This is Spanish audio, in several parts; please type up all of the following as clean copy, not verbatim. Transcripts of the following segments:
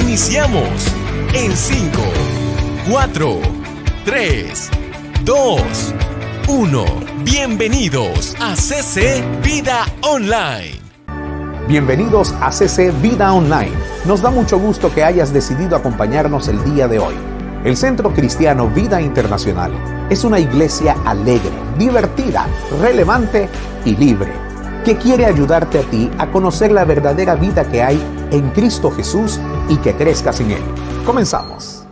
Iniciamos en 5, 4, 3, 2, 1. Bienvenidos a CC Vida Online. Bienvenidos a CC Vida Online. Nos da mucho gusto que hayas decidido acompañarnos el día de hoy. El Centro Cristiano Vida Internacional es una iglesia alegre, divertida, relevante y libre, que quiere ayudarte a ti a conocer la verdadera vida que hay en Cristo Jesús y que crezcas en Él. Comenzamos.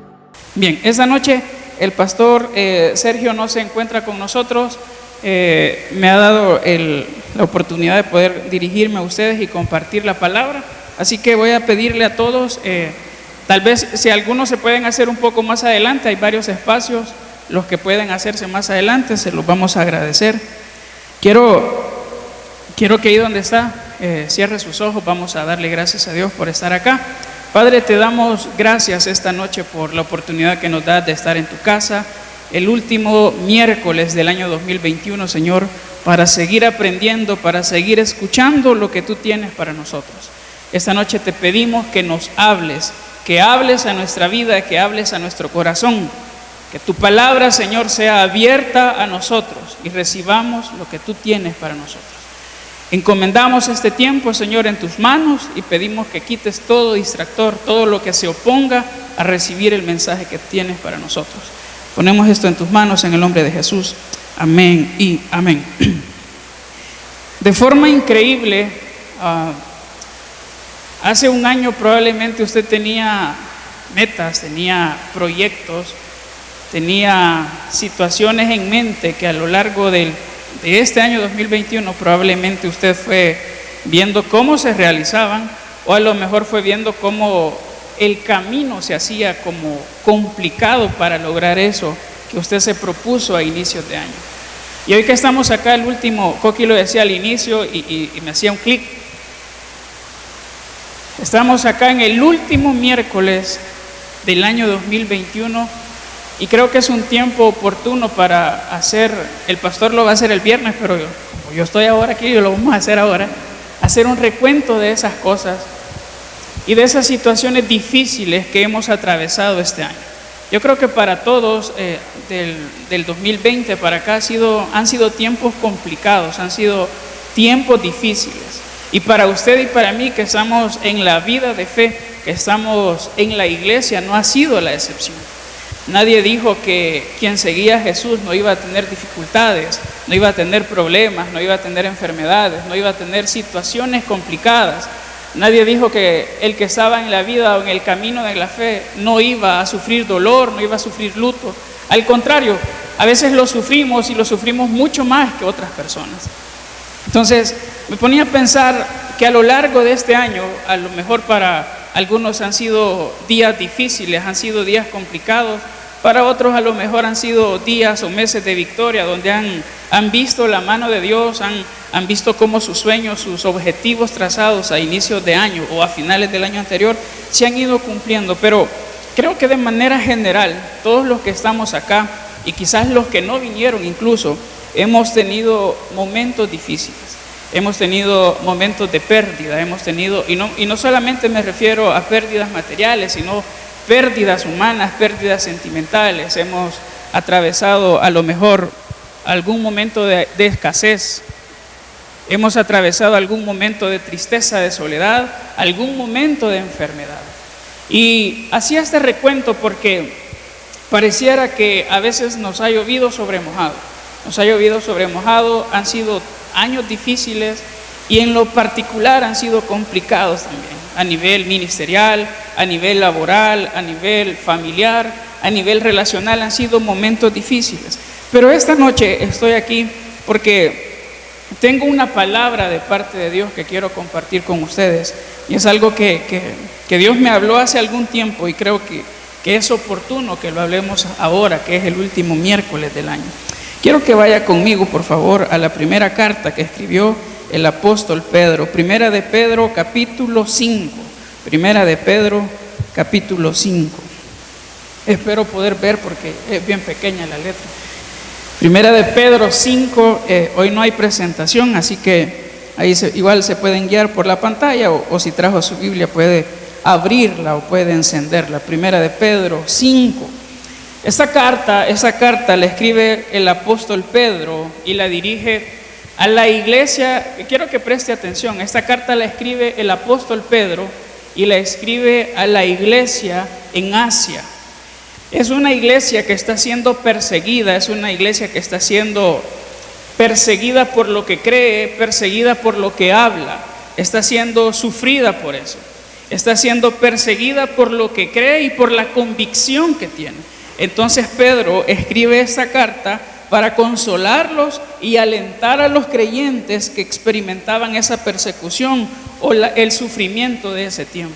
Bien, esta noche el pastor Sergio no se encuentra con nosotros. Me ha dado la oportunidad de poder dirigirme a ustedes y compartir la palabra. Así que voy a pedirle a todos, tal vez si algunos se pueden hacer un poco más adelante, hay varios espacios, los que pueden hacerse más adelante, se los vamos a agradecer. Quiero que ahí donde está, cierre sus ojos, vamos a darle gracias a Dios por estar acá. Padre, te damos gracias esta noche por la oportunidad que nos das de estar en tu casa, el último miércoles del año 2021, Señor, para seguir aprendiendo, para seguir escuchando lo que tú tienes para nosotros. Esta noche te pedimos que nos hables, que hables a nuestra vida, que hables a nuestro corazón, que tu palabra, Señor, sea abierta a nosotros y recibamos lo que tú tienes para nosotros. Encomendamos este tiempo, Señor, en tus manos y pedimos que quites todo distractor, todo lo que se oponga a recibir el mensaje que tienes para nosotros. Ponemos esto en tus manos en el nombre de Jesús. Amén y amén. De forma increíble, hace un año probablemente usted tenía metas, tenía proyectos, tenía situaciones en mente que a lo largo de este año 2021 probablemente usted fue viendo cómo se realizaban, o a lo mejor fue viendo cómo el camino se hacía como complicado para lograr eso que usted se propuso a inicios de año. Y hoy que estamos acá, el último, Coqui lo decía al inicio y me hacía un clic. Estamos acá en el último miércoles del año 2021 y creo que es un tiempo oportuno para hacer, el pastor lo va a hacer el viernes, pero como yo estoy ahora aquí, yo lo vamos a hacer ahora, hacer un recuento de esas cosas y de esas situaciones difíciles que hemos atravesado este año. Yo creo que para todos del 2020 para acá han sido tiempos complicados, han sido tiempos difíciles. Y para usted y para mí que estamos en la vida de fe, que estamos en la iglesia, no ha sido la excepción. Nadie dijo que quien seguía a Jesús no iba a tener dificultades, no iba a tener problemas, no iba a tener enfermedades, no iba a tener situaciones complicadas. Nadie dijo que el que estaba en la vida o en el camino de la fe no iba a sufrir dolor, no iba a sufrir luto. Al contrario, a veces lo sufrimos y lo sufrimos mucho más que otras personas. Entonces, me ponía a pensar que a lo largo de este año, a lo mejor para algunos han sido días difíciles, han sido días complicados, para otros a lo mejor han sido días o meses de victoria, donde han visto la mano de Dios, han visto cómo sus sueños, sus objetivos trazados a inicios de año o a finales del año anterior se han ido cumpliendo. Pero creo que de manera general, todos los que estamos acá y quizás los que no vinieron incluso, hemos tenido momentos difíciles. Hemos tenido momentos de pérdida, y no solamente me refiero a pérdidas materiales, sino pérdidas humanas, pérdidas sentimentales. Hemos atravesado a lo mejor algún momento de escasez, hemos atravesado algún momento de tristeza, de soledad, algún momento de enfermedad. Y hacía este recuento porque pareciera que a veces nos ha llovido sobre mojado. Nos ha llovido sobre mojado, han sido años difíciles y en lo particular han sido complicados también, a nivel ministerial, a nivel laboral, a nivel familiar, a nivel relacional, han sido momentos difíciles. Pero esta noche estoy aquí porque tengo una palabra de parte de Dios que quiero compartir con ustedes y es algo que Dios me habló hace algún tiempo y creo que es oportuno que lo hablemos ahora, que es el último miércoles del año. Quiero que vaya conmigo, por favor, a la primera carta que escribió el apóstol Pedro, Primera de Pedro, capítulo 5. Primera de Pedro, capítulo 5. Espero poder ver porque es bien pequeña la letra. Primera de Pedro 5, hoy no hay presentación, así que ahí igual se pueden guiar por la pantalla o si trajo su Biblia puede abrirla o puede encenderla. Primera de Pedro 5. Esa carta la escribe el apóstol Pedro y la dirige a la iglesia. Quiero que preste atención. Esta carta la escribe el apóstol Pedro y la escribe a la iglesia en Asia. Es una iglesia que está siendo perseguida, es una iglesia que está siendo perseguida por lo que cree, perseguida por lo que habla, está siendo sufrida por eso, está siendo perseguida por lo que cree y por la convicción que tiene. Entonces Pedro escribe esta carta para consolarlos y alentar a los creyentes que experimentaban esa persecución o el sufrimiento de ese tiempo.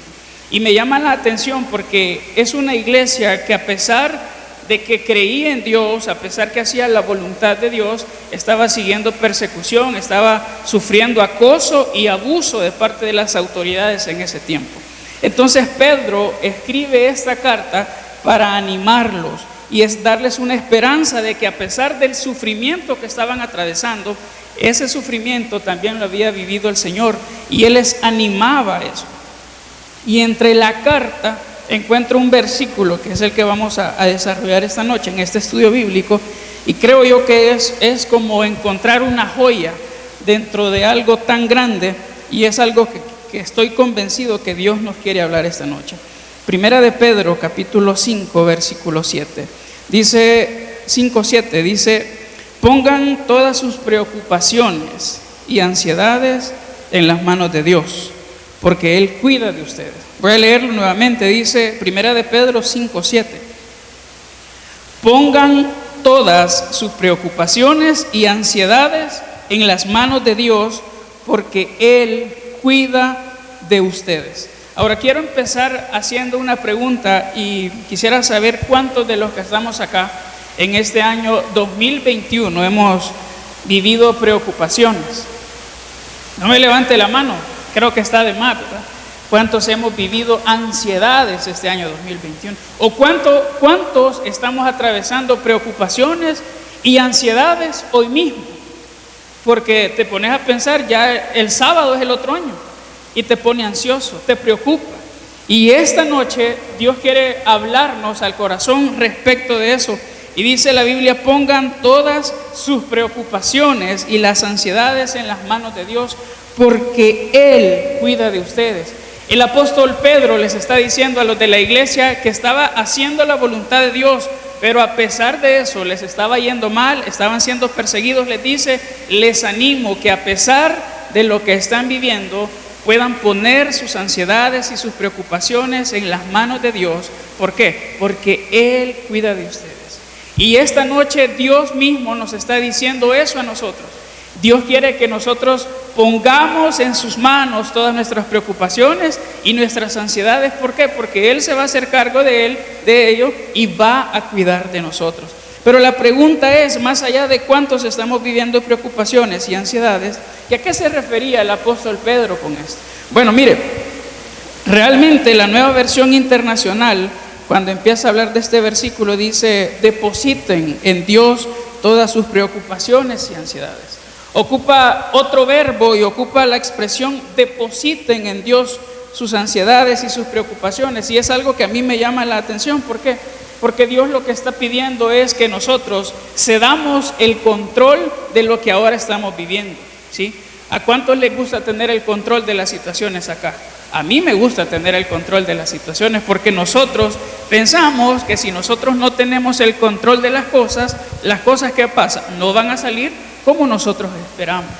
Y me llama la atención porque es una iglesia que, a pesar de que creía en Dios, a pesar que hacía la voluntad de Dios, estaba siguiendo persecución, estaba sufriendo acoso y abuso de parte de las autoridades en ese tiempo. Entonces Pedro escribe esta carta para animarlos y es darles una esperanza de que, a pesar del sufrimiento que estaban atravesando, ese sufrimiento también lo había vivido el Señor y Él les animaba a eso. Y entre la carta encuentro un versículo que es el que vamos a desarrollar esta noche en este estudio bíblico, y creo yo que es como encontrar una joya dentro de algo tan grande, y es algo que estoy convencido que Dios nos quiere hablar esta noche. Primera de Pedro, capítulo 5, versículo 7. Dice 5:7, dice: pongan todas sus preocupaciones y ansiedades en las manos de Dios, porque Él cuida de ustedes. Voy a leerlo nuevamente. Dice Primera de Pedro 5:7: pongan todas sus preocupaciones y ansiedades en las manos de Dios, porque Él cuida de ustedes. Ahora quiero empezar haciendo una pregunta y quisiera saber cuántos de los que estamos acá en este año 2021 hemos vivido preocupaciones. No me levante la mano, creo que está de más, ¿verdad? ¿Cuántos hemos vivido ansiedades este año 2021? ¿O cuántos estamos atravesando preocupaciones y ansiedades hoy mismo? Porque te pones a pensar, ya el sábado es el otro año y te pone ansioso, te preocupa. Y esta noche Dios quiere hablarnos al corazón respecto de eso. Y dice la Biblia: pongan todas sus preocupaciones y las ansiedades en las manos de Dios, porque Él cuida de ustedes. El apóstol Pedro les está diciendo a los de la iglesia que estaba haciendo la voluntad de Dios, pero a pesar de eso les estaba yendo mal, estaban siendo perseguidos. Les dice: les animo que a pesar de lo que están viviendo, puedan poner sus ansiedades y sus preocupaciones en las manos de Dios. ¿Por qué? Porque Él cuida de ustedes. Y esta noche Dios mismo nos está diciendo eso a nosotros. Dios quiere que nosotros pongamos en sus manos todas nuestras preocupaciones y nuestras ansiedades. ¿Por qué? Porque Él se va a hacer cargo de ello y va a cuidar de nosotros. Pero la pregunta es, más allá de cuántos estamos viviendo preocupaciones y ansiedades, ¿y a qué se refería el apóstol Pedro con esto? Bueno, mire, realmente la Nueva Versión Internacional, cuando empieza a hablar de este versículo, dice: depositen en Dios todas sus preocupaciones y ansiedades. Ocupa otro verbo y ocupa la expresión depositen en Dios sus ansiedades y sus preocupaciones. Y es algo que a mí me llama la atención. ¿Por qué? Porque Dios lo que está pidiendo es que nosotros cedamos el control de lo que ahora estamos viviendo, ¿sí? ¿A cuántos les gusta tener el control de las situaciones acá? A mí me gusta tener el control de las situaciones, porque nosotros pensamos que si nosotros no tenemos el control de las cosas que pasan no van a salir como nosotros esperamos.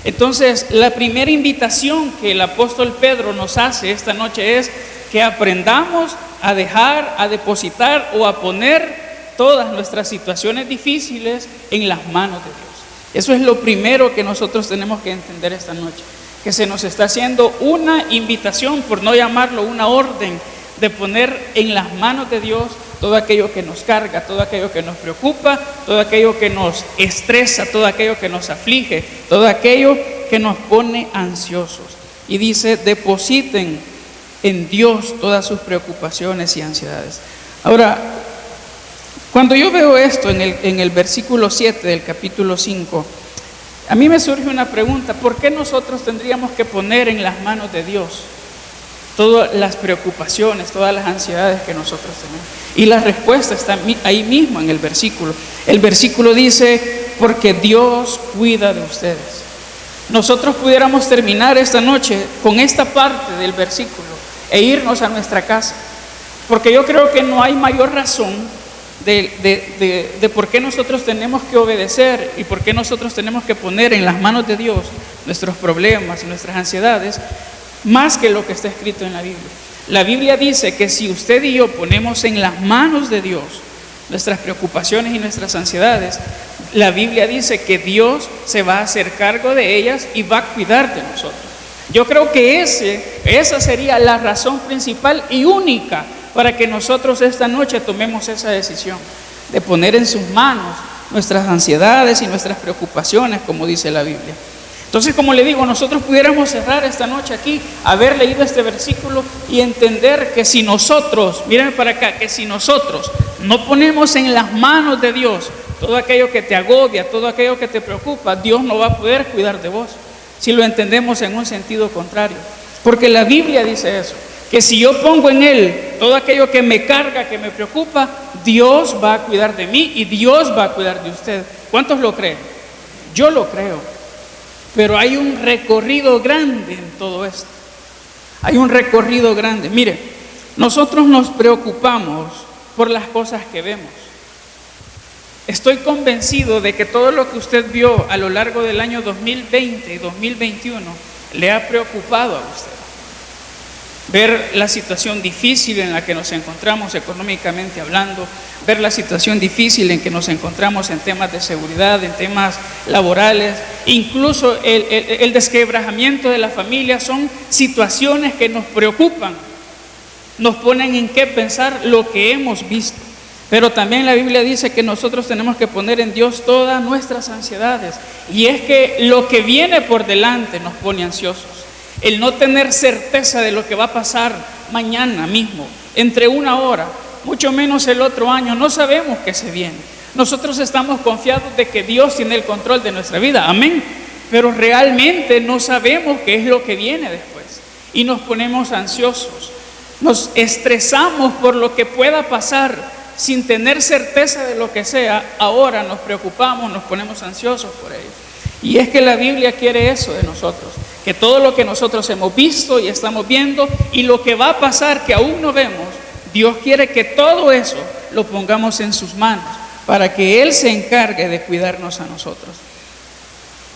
Entonces, la primera invitación que el apóstol Pedro nos hace esta noche es que aprendamos a dejar, a depositar o a poner todas nuestras situaciones difíciles en las manos de Dios. Eso es lo primero que nosotros tenemos que entender esta noche, que se nos está haciendo una invitación, por no llamarlo una orden, de poner en las manos de Dios todo aquello que nos carga, todo aquello que nos preocupa, todo aquello que nos estresa, todo aquello que nos aflige, todo aquello que nos pone ansiosos. Y dice: depositen en Dios todas sus preocupaciones y ansiedades. Ahora, cuando yo veo esto en el versículo 7 del capítulo 5, a mí me surge una pregunta: ¿por qué nosotros tendríamos que poner en las manos de Dios todas las preocupaciones, todas las ansiedades que nosotros tenemos. Y la respuesta está ahí mismo en el versículo. El versículo dice, porque Dios cuida de ustedes. Nosotros pudiéramos terminar esta noche con esta parte del versículo e irnos a nuestra casa, porque yo creo que no hay mayor razón de por qué nosotros tenemos que obedecer y por qué nosotros tenemos que poner en las manos de Dios nuestros problemas y nuestras ansiedades, más que lo que está escrito en la Biblia. La Biblia dice que si usted y yo ponemos en las manos de Dios nuestras preocupaciones y nuestras ansiedades, la Biblia dice que Dios se va a hacer cargo de ellas y va a cuidar de nosotros. Yo creo que esa sería la razón principal y única para que nosotros esta noche tomemos esa decisión de poner en sus manos nuestras ansiedades y nuestras preocupaciones, como dice la Biblia. Entonces, como le digo, nosotros pudiéramos cerrar esta noche aquí, haber leído este versículo y entender que si nosotros, miren para acá, que si nosotros no ponemos en las manos de Dios todo aquello que te agobia, todo aquello que te preocupa, Dios no va a poder cuidar de vos, si lo entendemos en un sentido contrario. Porque la Biblia dice eso, que si yo pongo en Él todo aquello que me carga, que me preocupa, Dios va a cuidar de mí y Dios va a cuidar de usted. ¿Cuántos lo creen? Yo lo creo. Pero hay un recorrido grande en todo esto. Hay un recorrido grande. Mire, nosotros nos preocupamos por las cosas que vemos. Estoy convencido de que todo lo que usted vio a lo largo del año 2020 y 2021 le ha preocupado a usted. Ver la situación difícil en la que nos encontramos económicamente hablando, ver la situación difícil en que nos encontramos en temas de seguridad, en temas laborales, incluso el desquebrajamiento de la familia, son situaciones que nos preocupan, nos ponen en qué pensar lo que hemos visto. Pero también la Biblia dice que nosotros tenemos que poner en Dios todas nuestras ansiedades, y es que lo que viene por delante nos pone ansiosos. El no tener certeza de lo que va a pasar mañana mismo, entre una hora, mucho menos el otro año, no sabemos qué se viene. Nosotros estamos confiados de que Dios tiene el control de nuestra vida, amén, pero realmente no sabemos qué es lo que viene después y nos ponemos ansiosos, nos estresamos por lo que pueda pasar sin tener certeza de lo que sea. Ahora nos preocupamos, nos ponemos ansiosos por ello. Y es que la Biblia quiere eso de nosotros, que todo lo que nosotros hemos visto y estamos viendo y lo que va a pasar que aún no vemos, Dios quiere que todo eso lo pongamos en sus manos para que Él se encargue de cuidarnos a nosotros.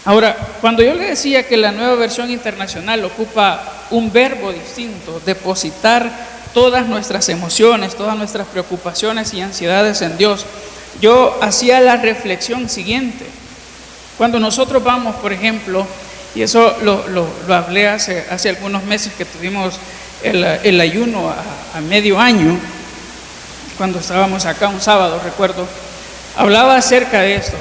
Ahora, cuando yo le decía que la Nueva Versión Internacional ocupa un verbo distinto, depositar todas nuestras emociones, todas nuestras preocupaciones y ansiedades en Dios, yo hacía la reflexión siguiente. Cuando nosotros vamos, por ejemplo, y eso lo hablé hace algunos meses que tuvimos el ayuno a medio año, cuando estábamos acá un sábado, recuerdo, hablaba acerca de esto.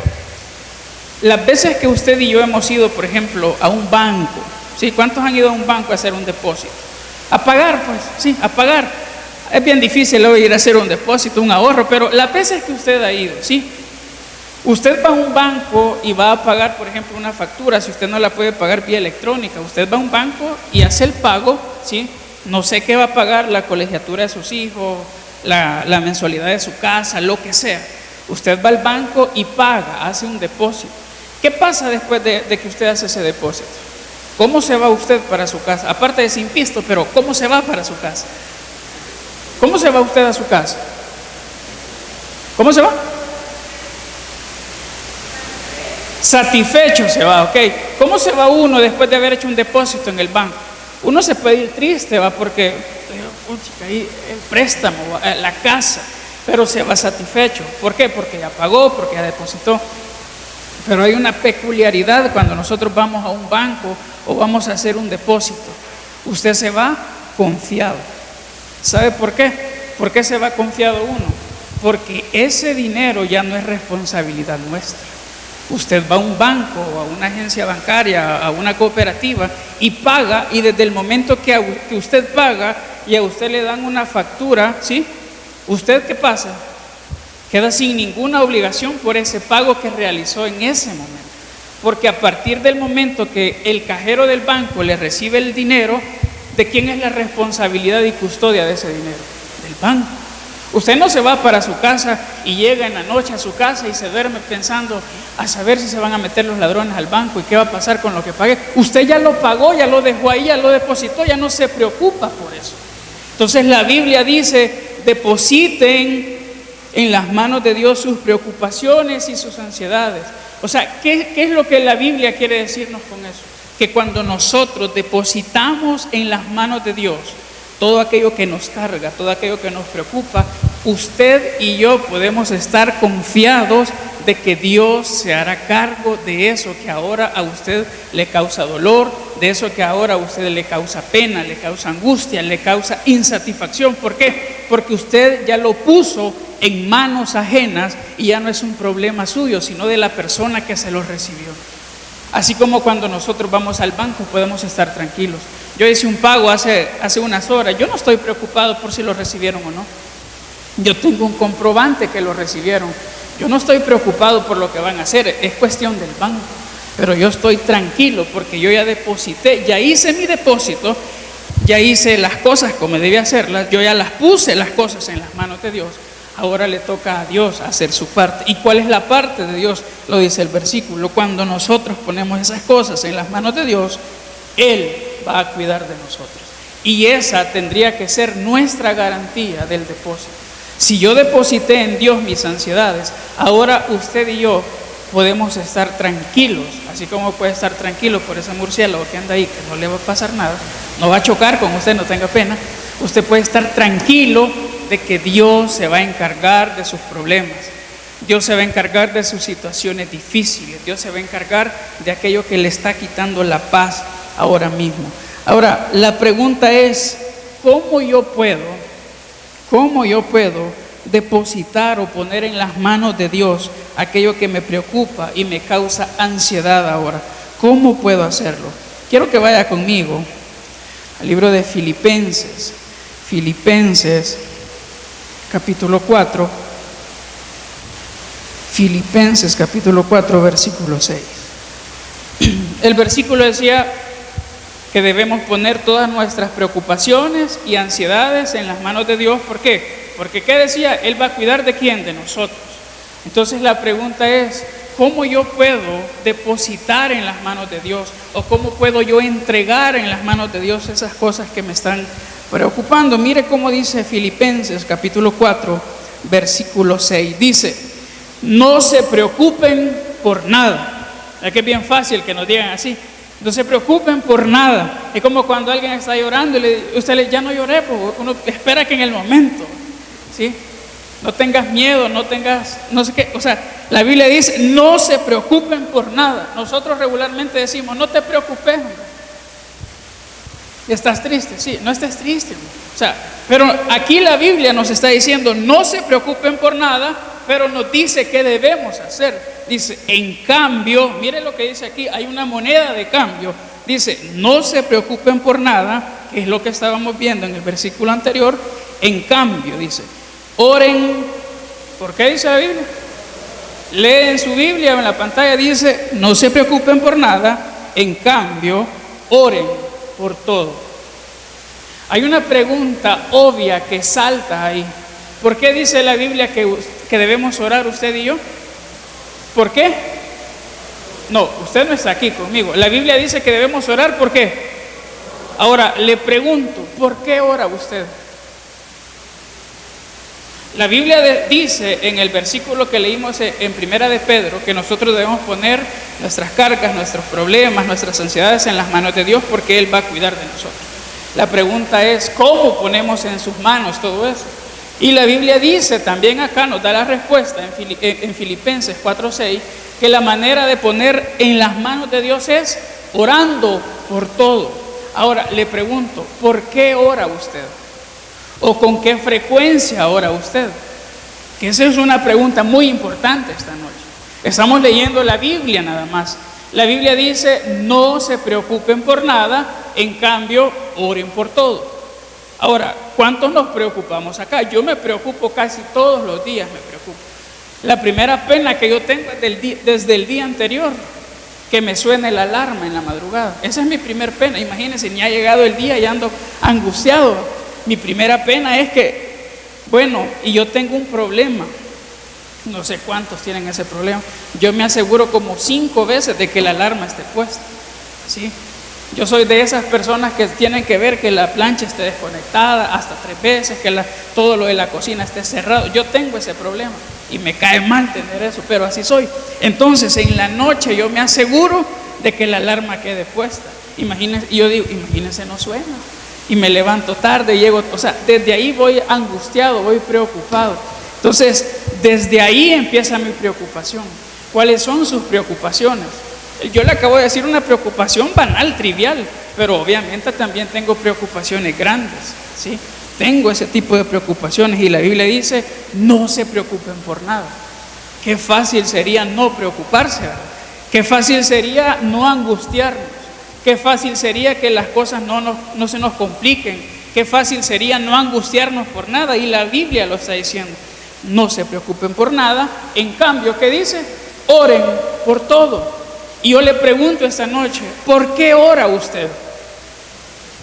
Las veces que usted y yo hemos ido, por ejemplo, a un banco, ¿sí? ¿Cuántos han ido a un banco a hacer un depósito? A pagar, pues, sí, a pagar. Es bien difícil hoy ir a hacer un depósito, un ahorro, pero las veces que usted ha ido, ¿sí? Usted va a un banco y va a pagar, por ejemplo, una factura. Si usted no la puede pagar vía electrónica, usted va a un banco y hace el pago, ¿sí? No sé qué va a pagar, la colegiatura de sus hijos, la mensualidad de su casa, lo que sea. Usted va al banco y paga, hace un depósito. ¿Qué pasa después de que usted hace ese depósito? ¿Cómo se va usted para su casa? Aparte de sin pisto, pero ¿cómo se va para su casa? ¿Cómo se va usted a su casa? ¿Cómo se va? Satisfecho se va, ok. ¿Cómo se va uno después de haber hecho un depósito en el banco? Uno se puede ir triste, va, porque ahí el préstamo, la casa, pero se va satisfecho. ¿Por qué? Porque ya pagó, porque ya depositó. Pero hay una peculiaridad cuando nosotros vamos a un banco o vamos a hacer un depósito. Usted se va confiado. ¿Sabe por qué? ¿Por qué se va confiado uno? Porque ese dinero ya no es responsabilidad nuestra. Usted va a un banco, a una agencia bancaria, a una cooperativa y paga, y desde el momento que usted paga y a usted le dan una factura, ¿sí? ¿Usted qué pasa? Queda sin ninguna obligación por ese pago que realizó en ese momento. Porque a partir del momento que el cajero del banco le recibe el dinero, ¿de quién es la responsabilidad y custodia de ese dinero? Del banco. Usted no se va para su casa y llega en la noche a su casa y se duerme pensando a saber si se van a meter los ladrones al banco y qué va a pasar con lo que pagué. Usted ya lo pagó, ya lo dejó ahí, ya lo depositó, ya no se preocupa por eso. Entonces la Biblia dice, depositen en las manos de Dios sus preocupaciones y sus ansiedades. O sea, ¿qué es lo que la Biblia quiere decirnos con eso? Que cuando nosotros depositamos en las manos de Dios todo aquello que nos carga, todo aquello que nos preocupa, usted y yo podemos estar confiados de que Dios se hará cargo de eso que ahora a usted le causa dolor, de eso que ahora a usted le causa pena, le causa angustia, le causa insatisfacción. ¿Por qué? Porque usted ya lo puso en manos ajenas y ya no es un problema suyo, sino de la persona que se lo recibió. Así como cuando nosotros vamos al banco podemos estar tranquilos. Yo hice un pago hace unas horas, yo no estoy preocupado por si lo recibieron o no. Yo tengo un comprobante que lo recibieron. Yo no estoy preocupado por lo que van a hacer, es cuestión del banco. Pero yo estoy tranquilo porque yo ya deposité, ya hice mi depósito, ya hice las cosas como debía hacerlas, yo ya las puse las cosas en las manos de Dios. Ahora le toca a Dios hacer su parte. ¿Y cuál es la parte de Dios? Lo dice el versículo. Cuando nosotros ponemos esas cosas en las manos de Dios, Él va a cuidar de nosotros. Y esa tendría que ser nuestra garantía del depósito. Si yo deposité en Dios mis ansiedades, ahora usted y yo podemos estar tranquilos, así como puede estar tranquilo por ese murciélago que anda ahí, que no le va a pasar nada, no va a chocar con usted, no tenga pena. Usted puede estar tranquilo de que Dios se va a encargar de sus problemas, Dios se va a encargar de sus situaciones difíciles, Dios se va a encargar de aquello que le está quitando la paz ahora mismo. Ahora, la pregunta es, ¿cómo yo puedo depositar o poner en las manos de Dios aquello que me preocupa y me causa ansiedad ahora? ¿Cómo puedo hacerlo? Quiero que vaya conmigo al libro de Filipenses capítulo 4, Filipenses capítulo 4 versículo 6. El versículo decía que debemos poner todas nuestras preocupaciones y ansiedades en las manos de Dios. ¿Por qué? Porque ¿qué decía? Él va a cuidar de quién, de nosotros. Entonces la pregunta es, ¿cómo yo puedo depositar en las manos de Dios? ¿O cómo puedo yo entregar en las manos de Dios esas cosas que me están preocupando? Mire cómo dice Filipenses capítulo 4 versículo 6. Dice, no se preocupen por nada. Es que es bien fácil que nos digan así. No se preocupen por nada. Es como cuando alguien está llorando y usted le dice, ya no lloré, porque uno espera que en el momento, ¿sí? No tengas miedo, no tengas, no sé qué. O sea, la Biblia dice, no se preocupen por nada. Nosotros regularmente decimos, no te preocupes, hombre. ¿Estás triste? Sí, no estés triste, hombre. O sea, pero aquí la Biblia nos está diciendo, no se preocupen por nada, pero nos dice qué debemos hacer. Dice, en cambio, mire lo que dice aquí, hay una moneda de cambio. Dice, no se preocupen por nada, que es lo que estábamos viendo en el versículo anterior. En cambio, dice, oren. ¿Por qué dice la Biblia? Lee en su Biblia, en la pantalla dice, no se preocupen por nada, en cambio, oren por todo. Hay una pregunta obvia que salta ahí. ¿Por qué dice la Biblia que debemos orar usted y yo? ¿Por qué? No, usted no está aquí conmigo. La Biblia dice que debemos orar, ¿por qué? Ahora, le pregunto, ¿por qué ora usted? La Biblia dice en el versículo que leímos en Primera de Pedro que nosotros debemos poner nuestras cargas, nuestros problemas, nuestras ansiedades en las manos de Dios porque Él va a cuidar de nosotros. La pregunta es, ¿cómo ponemos en sus manos todo eso? Y la Biblia dice también acá, nos da la respuesta en Filipenses 4:6, que la manera de poner en las manos de Dios es orando por todo. Ahora, le pregunto, ¿por qué ora usted? ¿O con qué frecuencia ora usted? Que esa es una pregunta muy importante esta noche. Estamos leyendo la Biblia nada más. La Biblia dice, no se preocupen por nada, en cambio, oren por todo. Ahora, ¿cuántos nos preocupamos acá? Yo me preocupo casi todos los días, me preocupo. La primera pena que yo tengo es desde el día anterior. que me suene la alarma en la madrugada. Esa es mi primer pena. Imagínense, ni ha llegado el día y ando angustiado. Mi primera pena es que, bueno, y yo tengo un problema. No sé cuántos tienen ese problema. Yo me aseguro como 5 veces de que la alarma esté puesta, ¿sí? Yo soy de esas personas que tienen que ver que la plancha esté desconectada hasta 3 veces, que todo lo de la cocina esté cerrado. Yo tengo ese problema y me cae mal tener eso, pero así soy. Entonces en la noche yo me aseguro de que la alarma quede puesta. Imagínense, y yo digo, imagínense, no suena. Y me levanto tarde, llego, o sea, desde ahí voy angustiado, voy preocupado. Entonces, desde ahí empieza mi preocupación. ¿Cuáles son sus preocupaciones? Yo le acabo de decir una preocupación banal, trivial, pero obviamente también tengo preocupaciones grandes, ¿sí? Tengo ese tipo de preocupaciones y la Biblia dice, no se preocupen por nada. Qué fácil sería no preocuparse, ¿verdad? Qué fácil sería no angustiarnos. Qué fácil sería que las cosas no se nos compliquen. Qué fácil sería no angustiarnos por nada. Y la Biblia lo está diciendo. No se preocupen por nada. En cambio, ¿qué dice? Oren por todo. Y yo le pregunto esta noche, ¿por qué ora usted?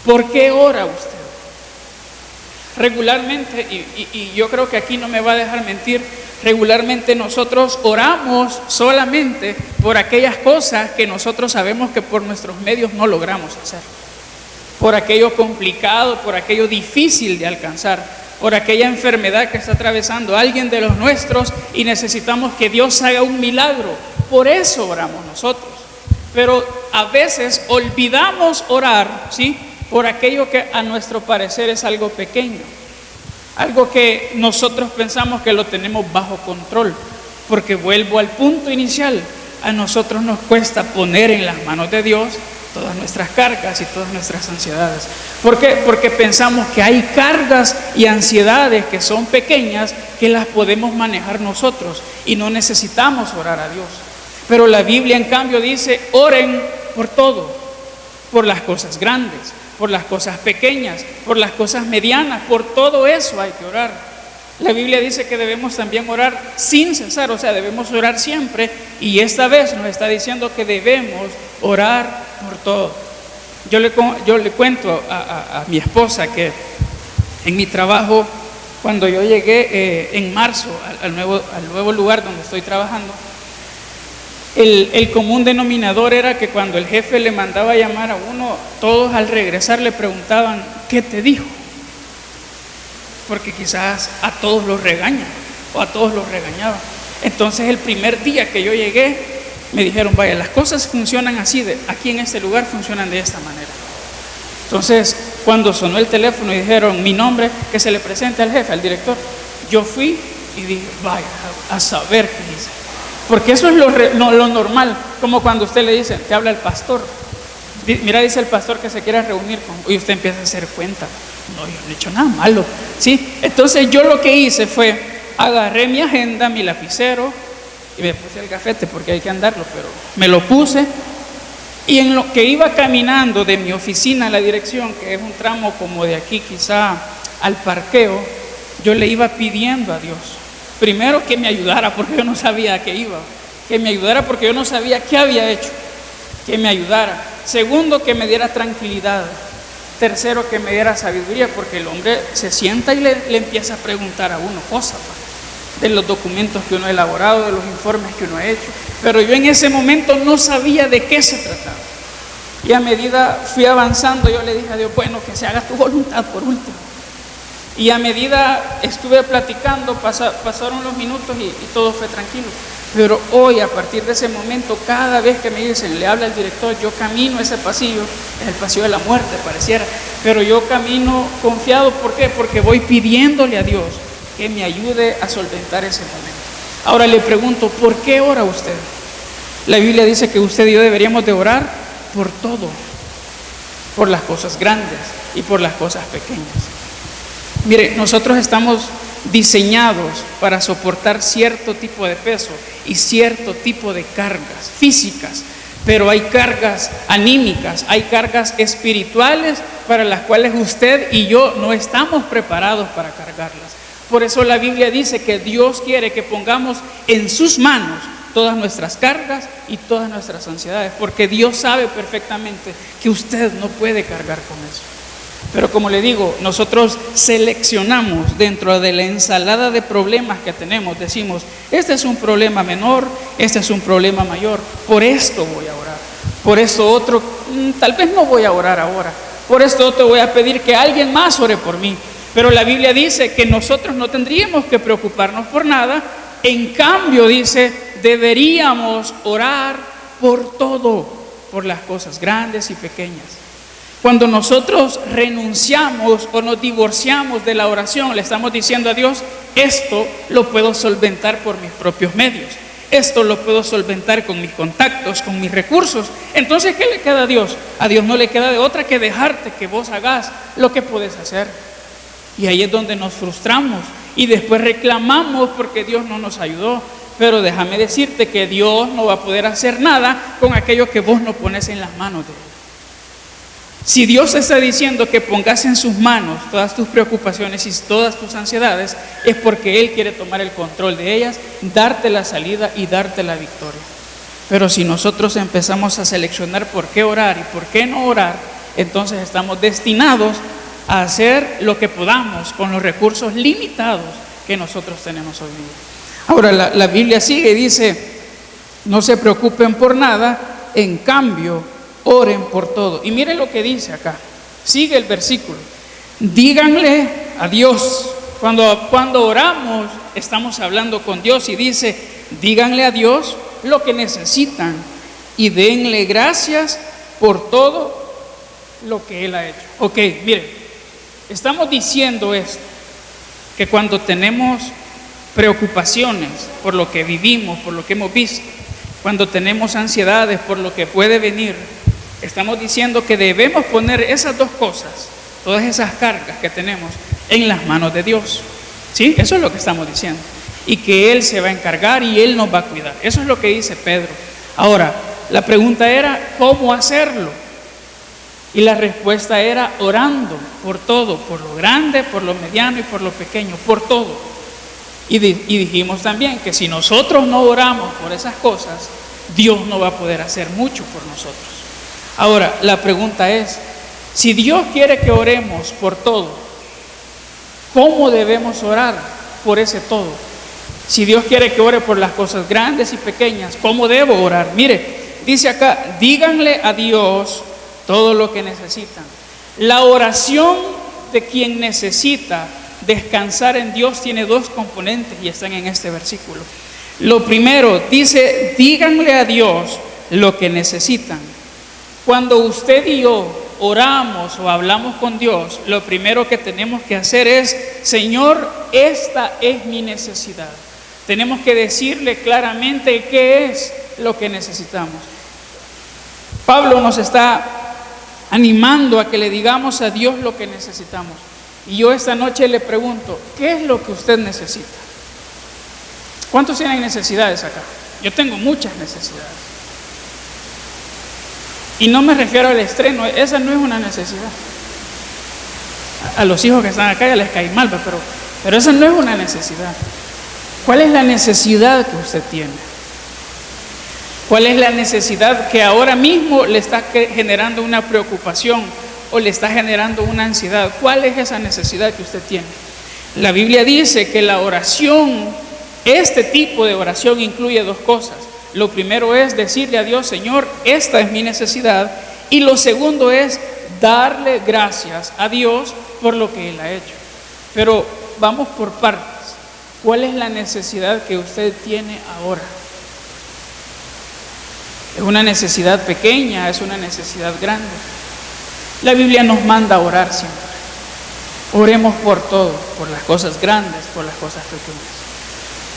¿Por qué ora usted? Regularmente, y yo creo que aquí no me va a dejar mentir, regularmente nosotros oramos solamente por aquellas cosas que nosotros sabemos que por nuestros medios no logramos hacer. Por aquello complicado, por aquello difícil de alcanzar, por aquella enfermedad que está atravesando alguien de los nuestros y necesitamos que Dios haga un milagro. Por eso oramos nosotros. Pero a veces olvidamos orar, ¿sí? Por aquello que a nuestro parecer es algo pequeño, algo que nosotros pensamos que lo tenemos bajo control, porque vuelvo al punto inicial, a nosotros nos cuesta poner en las manos de Dios todas nuestras cargas y todas nuestras ansiedades. ¿Por qué? Porque pensamos que hay cargas y ansiedades que son pequeñas que las podemos manejar nosotros y no necesitamos orar a Dios. Pero la Biblia en cambio dice, oren por todo, por las cosas grandes, por las cosas pequeñas, por las cosas medianas, por todo eso hay que orar. La Biblia dice que debemos también orar sin cesar, o sea, debemos orar siempre, y esta vez nos está diciendo que debemos orar por todo. Yo le cuento a mi esposa que en mi trabajo, cuando yo llegué en marzo al nuevo lugar donde estoy trabajando, el común denominador era que cuando el jefe le mandaba a llamar a uno, todos al regresar le preguntaban, ¿qué te dijo? Porque quizás a todos los regañan o a todos los regañaban. Entonces el primer día que yo llegué, me dijeron, vaya, las cosas funcionan así, aquí en este lugar funcionan de esta manera. Entonces, cuando sonó el teléfono y dijeron mi nombre, que se le presente al jefe, al director, yo fui y dije, vaya, a saber qué hice. Porque eso es lo normal, como cuando usted le dice, te habla el pastor. Mira, dice el pastor que se quiere reunir con, y usted empieza a hacer cuenta. No, yo no he hecho nada malo, ¿sí? Entonces yo lo que hice fue, agarré mi agenda, mi lapicero, y me puse el gafete porque hay que andarlo, pero me lo puse. Y en lo que iba caminando de mi oficina a la dirección, que es un tramo como de aquí quizá al parqueo, yo le iba pidiendo a Dios. Primero, que me ayudara porque yo no sabía a qué iba. Que me ayudara porque yo no sabía qué había hecho. Que me ayudara. Segundo, que me diera tranquilidad. Tercero, que me diera sabiduría, porque el hombre se sienta y le empieza a preguntar a uno cosas, de los documentos que uno ha elaborado, de los informes que uno ha hecho. Pero yo en ese momento no sabía de qué se trataba. Y a medida fui avanzando, yo le dije a Dios, bueno, que se haga tu voluntad por último. Y a medida estuve platicando, pasaron los minutos y todo fue tranquilo. Pero hoy, a partir de ese momento, cada vez que me dicen, le habla el director, yo camino ese pasillo, es el pasillo de la muerte pareciera, pero yo camino confiado. ¿Por qué? Porque voy pidiéndole a Dios que me ayude a solventar ese momento. Ahora le pregunto, ¿por qué ora usted? La Biblia dice que usted y yo deberíamos de orar por todo, por las cosas grandes y por las cosas pequeñas. Mire, nosotros estamos diseñados para soportar cierto tipo de peso y cierto tipo de cargas físicas, pero hay cargas anímicas, hay cargas espirituales para las cuales usted y yo no estamos preparados para cargarlas. Por eso la Biblia dice que Dios quiere que pongamos en sus manos todas nuestras cargas y todas nuestras ansiedades, porque Dios sabe perfectamente que usted no puede cargar con eso. Pero como le digo, nosotros seleccionamos dentro de la ensalada de problemas que tenemos, decimos, este es un problema menor, este es un problema mayor, por esto voy a orar, por esto otro, tal vez no voy a orar ahora, por esto otro voy a pedir que alguien más ore por mí. Pero la Biblia dice que nosotros no tendríamos que preocuparnos por nada, en cambio dice, deberíamos orar por todo, por las cosas grandes y pequeñas. Cuando nosotros renunciamos o nos divorciamos de la oración, le estamos diciendo a Dios, esto lo puedo solventar por mis propios medios, esto lo puedo solventar con mis contactos, con mis recursos. Entonces, ¿qué le queda a Dios? A Dios no le queda de otra que dejarte que vos hagas lo que puedes hacer. Y ahí es donde nos frustramos y después reclamamos porque Dios no nos ayudó. Pero déjame decirte que Dios no va a poder hacer nada con aquello que vos no pones en las manos de Él. Si Dios está diciendo que pongas en sus manos todas tus preocupaciones y todas tus ansiedades, es porque Él quiere tomar el control de ellas, darte la salida y darte la victoria. Pero si nosotros empezamos a seleccionar por qué orar y por qué no orar, entonces estamos destinados a hacer lo que podamos con los recursos limitados que nosotros tenemos hoy día. Ahora la Biblia sigue y dice, no se preocupen por nada, en cambio oren por todo. Y miren lo que dice acá, sigue el versículo, díganle a Dios. Cuando oramos estamos hablando con Dios y dice, díganle a Dios lo que necesitan y denle gracias por todo lo que Él ha hecho. Ok, miren, estamos diciendo esto, que cuando tenemos preocupaciones por lo que vivimos, por lo que hemos visto, cuando tenemos ansiedades por lo que puede venir, estamos diciendo que debemos poner esas dos cosas, todas esas cargas que tenemos, en las manos de Dios. ¿Sí? Eso es lo que estamos diciendo. Y que Él se va a encargar y Él nos va a cuidar. Eso es lo que dice Pedro. Ahora, la pregunta era, ¿cómo hacerlo? Y la respuesta era orando por todo, por lo grande, por lo mediano y por lo pequeño, por todo. Y dijimos también que si nosotros no oramos por esas cosas, Dios no va a poder hacer mucho por nosotros. Ahora, la pregunta es, si Dios quiere que oremos por todo, ¿cómo debemos orar por ese todo? Si Dios quiere que ore por las cosas grandes y pequeñas, ¿cómo debo orar? Mire, dice acá, díganle a Dios todo lo que necesitan. La oración de quien necesita descansar en Dios tiene dos componentes y están en este versículo. Lo primero, dice, díganle a Dios lo que necesitan. Cuando usted y yo oramos o hablamos con Dios, lo primero que tenemos que hacer es, Señor, esta es mi necesidad. Tenemos que decirle claramente qué es lo que necesitamos. Pablo nos está animando a que le digamos a Dios lo que necesitamos. Y yo esta noche le pregunto, ¿qué es lo que usted necesita? ¿Cuántos tienen necesidades acá? Yo tengo muchas necesidades. Y no me refiero al estreno, esa no es una necesidad. A los hijos que están acá ya les cae mal, pero esa no es una necesidad. ¿Cuál es la necesidad que usted tiene? ¿Cuál es la necesidad que ahora mismo le está generando una preocupación o le está generando una ansiedad? ¿Cuál es esa necesidad que usted tiene? La Biblia dice que la oración, este tipo de oración incluye dos cosas. Lo primero es decirle a Dios, Señor, esta es mi necesidad. Y lo segundo es darle gracias a Dios por lo que Él ha hecho. Pero vamos por partes. ¿Cuál es la necesidad que usted tiene ahora? ¿Es una necesidad pequeña? ¿Es una necesidad grande? La Biblia nos manda a orar siempre. Oremos por todo, por las cosas grandes, por las cosas pequeñas.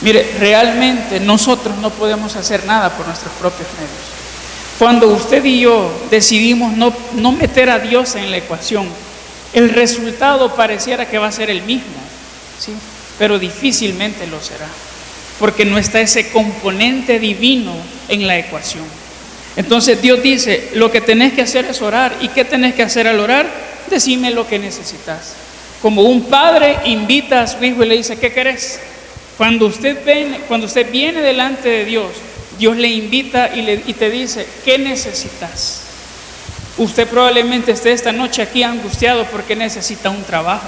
Mire, realmente nosotros no podemos hacer nada por nuestros propios medios. Cuando usted y yo decidimos no meter a Dios en la ecuación, el resultado pareciera que va a ser el mismo, ¿sí? Pero difícilmente lo será, porque no está ese componente divino en la ecuación. Entonces Dios dice, lo que tenés que hacer es orar. ¿Y qué tenés que hacer al orar? Decime lo que necesitas. Como un padre invita a su hijo y le dice, ¿qué querés? Cuando usted viene delante de Dios Dios le invita y te dice, ¿qué necesitas? Usted probablemente esté esta noche aquí angustiado porque necesita un trabajo.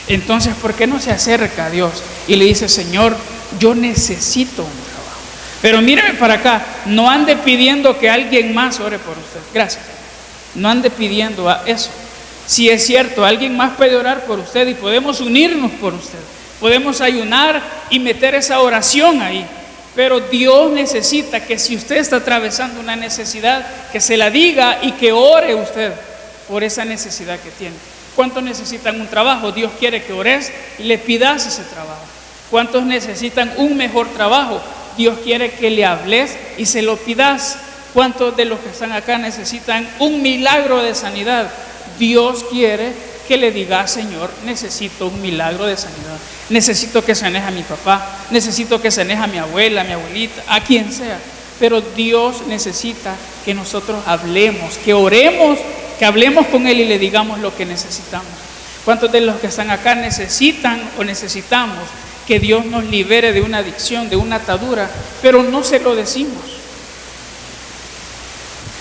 Entonces, ¿por qué no se acerca a Dios y le dice, Señor, yo necesito un trabajo? Pero míreme para acá, no ande pidiendo que alguien más ore por usted. Gracias. No ande pidiendo eso. Si es cierto, alguien más puede orar por usted y podemos unirnos por usted. Podemos ayunar y meter esa oración ahí. Pero Dios necesita que si usted está atravesando una necesidad, que se la diga y que ore usted por esa necesidad que tiene. ¿Cuántos necesitan un trabajo? Dios quiere que ores y le pidas ese trabajo. ¿Cuántos necesitan un mejor trabajo? Dios quiere que le hables y se lo pidas. ¿Cuántos de los que están acá necesitan un milagro de sanidad? Dios quiere que le diga, Señor, necesito un milagro de sanidad. Necesito que sanes a mi papá, necesito que sanes a mi abuela, a mi abuelita, a quien sea. Pero Dios necesita que nosotros hablemos, que oremos, que hablemos con Él y le digamos lo que necesitamos. ¿Cuántos de los que están acá necesitan o necesitamos que Dios nos libere de una adicción, de una atadura? Pero no se lo decimos.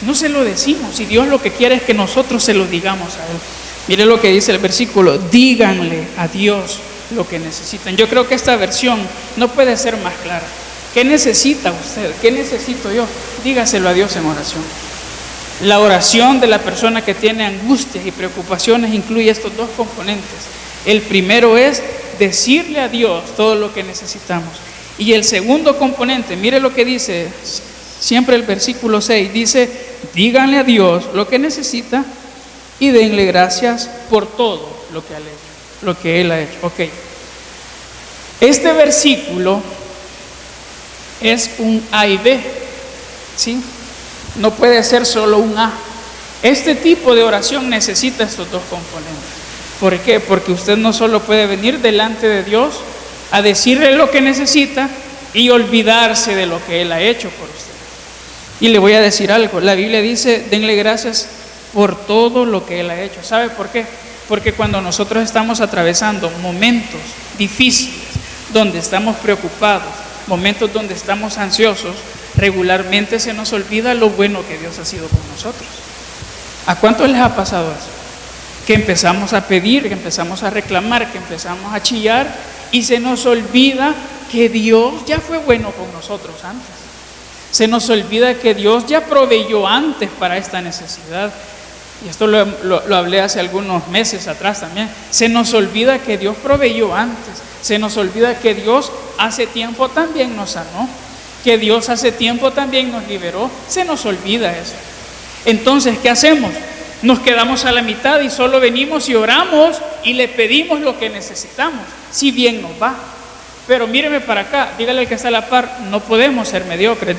No se lo decimos. Y Dios lo que quiere es que nosotros se lo digamos a Él. Mire lo que dice el versículo: díganle a Dios lo que necesitan. Yo creo que esta versión no puede ser más clara. ¿Qué necesita usted? ¿Qué necesito yo? Dígaselo a Dios en oración. La oración de la persona que tiene angustias y preocupaciones incluye estos dos componentes. El primero es decirle a Dios todo lo que necesitamos. Y el segundo componente, mire lo que dice siempre el versículo 6, dice: díganle a Dios lo que necesita y denle gracias por todo lo que Él ha hecho. Ok. Este versículo es un A y B, ¿sí? No puede ser solo un A. Este tipo de oración necesita estos dos componentes. ¿Por qué? Porque usted no solo puede venir delante de Dios a decirle lo que necesita y olvidarse de lo que Él ha hecho por usted. Y le voy a decir algo. La Biblia dice: denle gracias por todo lo que Él ha hecho. ¿Sabe por qué? Porque cuando nosotros estamos atravesando momentos difíciles, donde estamos preocupados, momentos donde estamos ansiosos, regularmente se nos olvida lo bueno que Dios ha sido con nosotros. ¿A cuántos les ha pasado eso? Que empezamos a pedir, que empezamos a reclamar, que empezamos a chillar y se nos olvida que Dios ya fue bueno con nosotros antes. Se nos olvida que Dios ya proveyó antes para esta necesidad. Y esto lo hablé hace algunos meses atrás también. Se nos olvida que Dios proveyó antes. Se nos olvida que Dios hace tiempo también nos sanó, que Dios hace tiempo también nos liberó. Se nos olvida eso. Entonces, ¿qué hacemos? Nos quedamos a la mitad y solo venimos y oramos y le pedimos lo que necesitamos, si bien nos va. Pero míreme para acá, dígale al que está a la par: no podemos ser mediocres.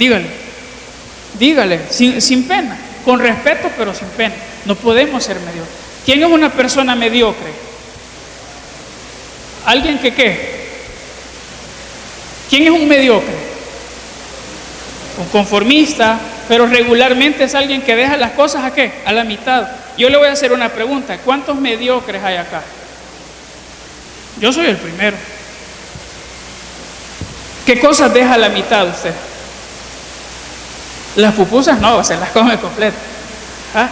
Dígale sin pena, con respeto pero sin pena. No podemos ser mediocres. ¿Quién es una persona mediocre? ¿Alguien que qué? ¿Quién es un mediocre? Un conformista, pero regularmente es alguien que deja las cosas ¿a qué? A la mitad. Yo le voy a hacer una pregunta: ¿cuántos mediocres hay acá? Yo soy el primero. ¿Qué cosas deja a la mitad usted? Las pupusas no, se las come completas. ¿Ah?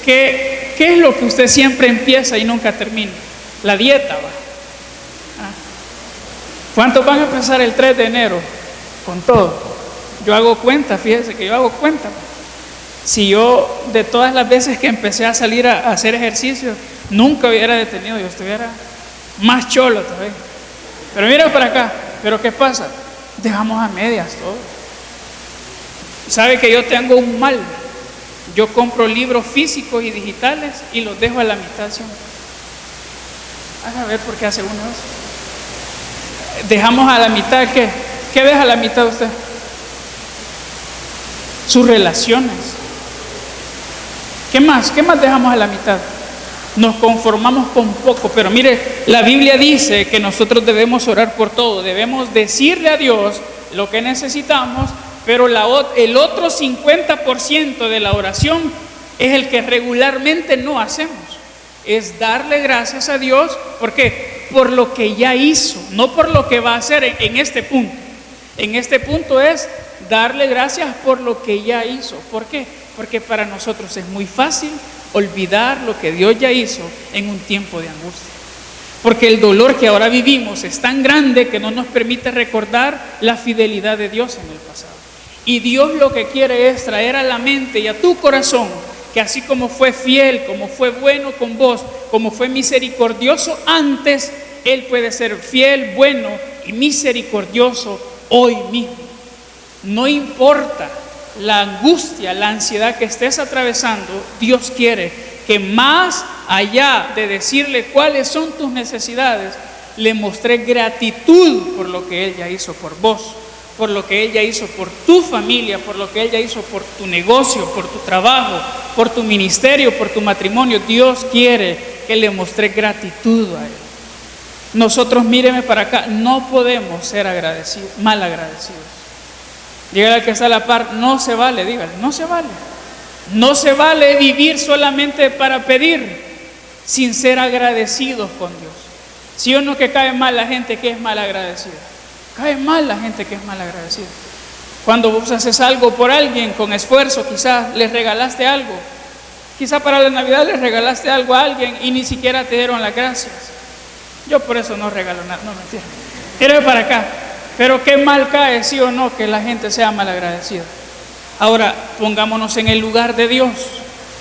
¿Qué es lo que usted siempre empieza y nunca termina? La dieta, ¿va? ¿Ah? ¿Cuántos van a empezar el 3 de enero? Con todo. Yo hago cuenta, fíjese que yo hago cuenta. Si yo, de todas las veces que empecé a salir a hacer ejercicio, nunca hubiera detenido, yo estuviera más cholo todavía. Pero mira para acá, ¿pero qué pasa? Dejamos a medias todo. ¿Sabe que yo tengo un mal? Yo compro libros físicos y digitales y los dejo a la mitad siempre. A ver por qué hace uno eso. Dejamos a la mitad, ¿qué? ¿Qué deja a la mitad usted? Sus relaciones. ¿Qué más? ¿Qué más dejamos a la mitad? Nos conformamos con poco. Pero mire, la Biblia dice que nosotros debemos orar por todo. Debemos decirle a Dios lo que necesitamos, pero el otro 50% de la oración es el que regularmente no hacemos. Es darle gracias a Dios. ¿Por qué? Por lo que ya hizo, no por lo que va a hacer en este punto. En este punto es darle gracias por lo que ya hizo. ¿Por qué? Porque para nosotros es muy fácil olvidar lo que Dios ya hizo en un tiempo de angustia. Porque el dolor que ahora vivimos es tan grande que no nos permite recordar la fidelidad de Dios en el pasado. Y Dios lo que quiere es traer a la mente y a tu corazón que así como fue fiel, como fue bueno con vos, como fue misericordioso antes, Él puede ser fiel, bueno y misericordioso hoy mismo. No importa la angustia, la ansiedad que estés atravesando, Dios quiere que más allá de decirle cuáles son tus necesidades, le mostré gratitud por lo que Él ya hizo por vos, por lo que Él ya hizo por tu familia, por lo que Él ya hizo por tu negocio, por tu trabajo, por tu ministerio, por tu matrimonio. Dios quiere que le mostré gratitud a Él. Nosotros, míreme para acá, no podemos ser agradecidos, mal agradecidos. Dígale al que está a la par, no se vale, dígale, no se vale. No se vale vivir solamente para pedir sin ser agradecidos con Dios. ¿Sí o no que cae mal la gente que es mal agradecida? Cae mal la gente que es mal agradecida. Cuando vos haces algo por alguien con esfuerzo, quizás les regalaste algo. Quizás para la Navidad les regalaste algo a alguien y ni siquiera te dieron las gracias. Yo por eso no regalo nada, no, mentira. Mírame para acá. Pero qué mal cae, sí o no, que la gente sea mal agradecida. Ahora, pongámonos en el lugar de Dios,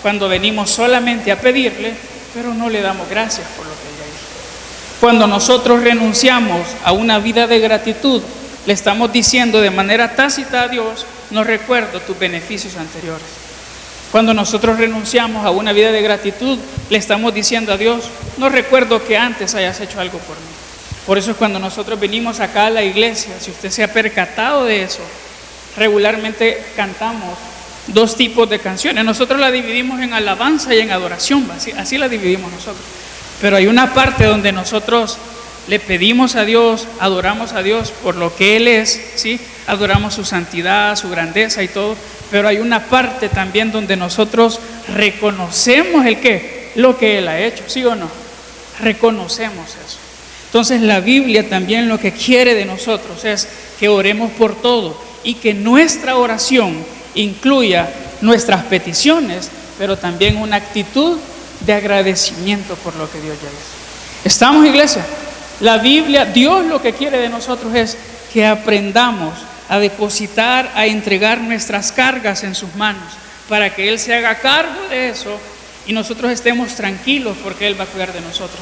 cuando venimos solamente a pedirle, pero no le damos gracias por lo que Él hizo. Cuando nosotros renunciamos a una vida de gratitud, le estamos diciendo de manera tácita a Dios, no recuerdo tus beneficios anteriores. Cuando nosotros renunciamos a una vida de gratitud, le estamos diciendo a Dios, no recuerdo que antes hayas hecho algo por mí. Por eso es cuando nosotros venimos acá a la iglesia, si usted se ha percatado de eso, regularmente cantamos dos tipos de canciones. Nosotros la dividimos en alabanza y en adoración, así la dividimos nosotros. Pero hay una parte donde nosotros le pedimos a Dios, adoramos a Dios por lo que Él es, ¿sí? Adoramos su santidad, su grandeza y todo. Pero hay una parte también donde nosotros reconocemos lo que Él ha hecho, ¿sí o no? Reconocemos eso. Entonces la Biblia también lo que quiere de nosotros es que oremos por todo y que nuestra oración incluya nuestras peticiones, pero también una actitud de agradecimiento por lo que Dios ya hizo. ¿Estamos, iglesia? La Biblia, Dios lo que quiere de nosotros es que aprendamos a depositar, a entregar nuestras cargas en sus manos, para que Él se haga cargo de eso y nosotros estemos tranquilos porque Él va a cuidar de nosotros.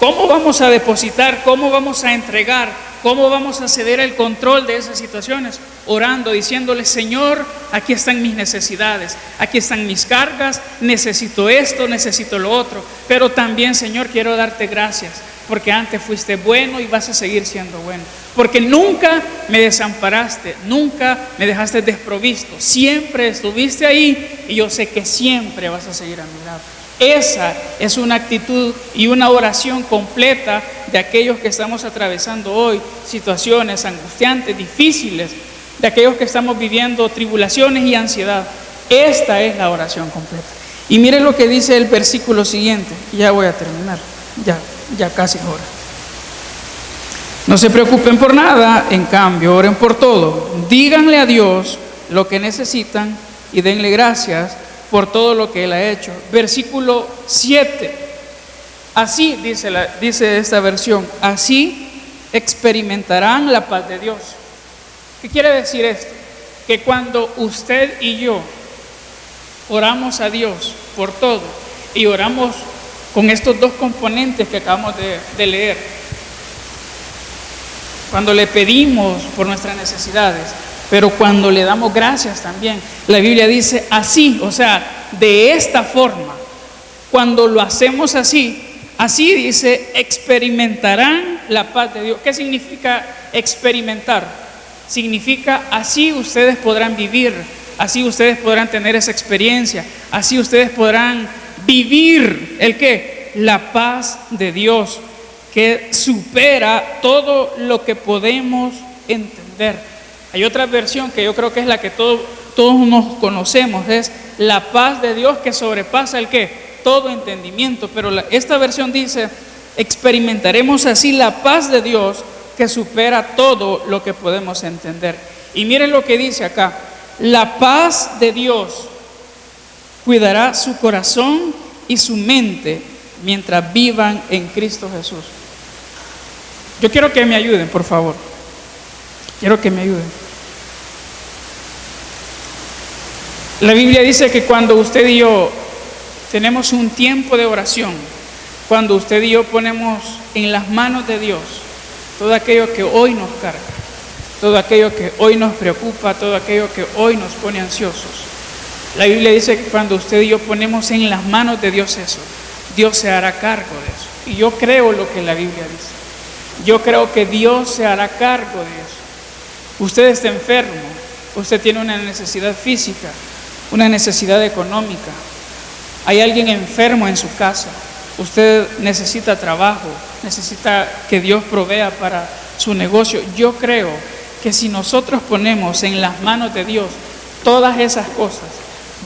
¿Cómo vamos a depositar? ¿Cómo vamos a entregar? ¿Cómo vamos a ceder el control de esas situaciones? Orando, diciéndole, Señor, aquí están mis necesidades, aquí están mis cargas, necesito esto, necesito lo otro. Pero también, Señor, quiero darte gracias, porque antes fuiste bueno y vas a seguir siendo bueno. Porque nunca me desamparaste, nunca me dejaste desprovisto. Siempre estuviste ahí y yo sé que siempre vas a seguir a mi lado. Esa es una actitud y una oración completa de aquellos que estamos atravesando hoy situaciones angustiantes, difíciles, de aquellos que estamos viviendo tribulaciones y ansiedad. Esta es la oración completa. Y miren lo que dice el versículo siguiente. Ya voy a terminar, ya casi es hora. No se preocupen por nada, en cambio, oren por todo. Díganle a Dios lo que necesitan y denle gracias por todo lo que Él ha hecho. Versículo 7. Así dice esta versión, así experimentarán la paz de Dios. ¿Qué quiere decir esto? Que cuando usted y yo oramos a Dios por todo y oramos con estos dos componentes que acabamos de leer, cuando le pedimos por nuestras necesidades, pero cuando le damos gracias también, la Biblia dice así, o sea, de esta forma, cuando lo hacemos así dice, experimentarán la paz de Dios. ¿Qué significa experimentar? Significa así ustedes podrán vivir, así ustedes podrán tener esa experiencia, así ustedes podrán vivir, ¿el qué? La paz de Dios, que supera todo lo que podemos entender. Hay otra versión que yo creo que es la que todos nos conocemos, es la paz de Dios que sobrepasa el qué, todo entendimiento. Pero esta versión dice, experimentaremos así la paz de Dios que supera todo lo que podemos entender. Y miren lo que dice acá: la paz de Dios cuidará su corazón y su mente mientras vivan en Cristo Jesús. Yo quiero que me ayuden, por favor. Quiero que me ayuden. La Biblia dice que cuando usted y yo tenemos un tiempo de oración, cuando usted y yo ponemos en las manos de Dios todo aquello que hoy nos carga, todo aquello que hoy nos preocupa, todo aquello que hoy nos pone ansiosos, la Biblia dice que cuando usted y yo ponemos en las manos de Dios eso, Dios se hará cargo de eso. Y yo creo lo que la Biblia dice. Yo creo que Dios se hará cargo de eso. Usted está enfermo, usted tiene una necesidad física, una necesidad económica, hay alguien enfermo en su casa, usted necesita trabajo, necesita que Dios provea para su negocio. Yo creo que si nosotros ponemos en las manos de Dios todas esas cosas,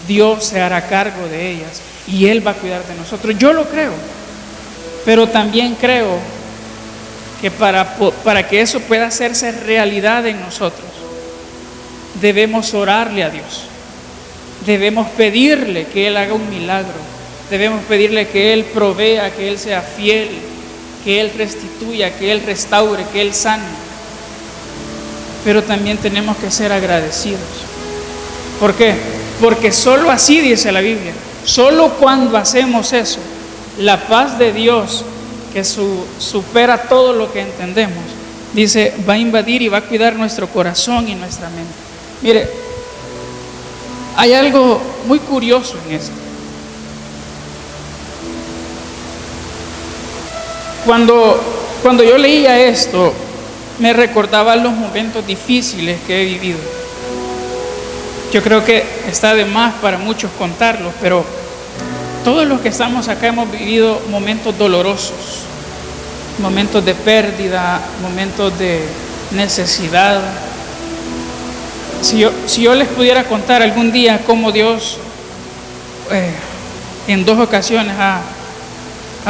Dios se hará cargo de ellas y Él va a cuidar de nosotros. Yo lo creo, pero también creo que para que eso pueda hacerse realidad en nosotros, debemos orarle a Dios. Debemos pedirle que Él haga un milagro. Debemos pedirle que Él provea, que Él sea fiel, que Él restituya, que Él restaure, que Él sane. Pero también tenemos que ser agradecidos. ¿Por qué? Porque solo así dice la Biblia. Solo cuando hacemos eso, la paz de Dios, que supera todo lo que entendemos, dice, va a invadir y va a cuidar nuestro corazón y nuestra mente. Mire, hay algo muy curioso en esto. Cuando yo leía esto, me recordaba los momentos difíciles que he vivido. Yo creo que está de más para muchos contarlos, pero todos los que estamos acá hemos vivido momentos dolorosos, momentos de pérdida, momentos de necesidad. Si yo les pudiera contar algún día cómo Dios en 2 ocasiones ha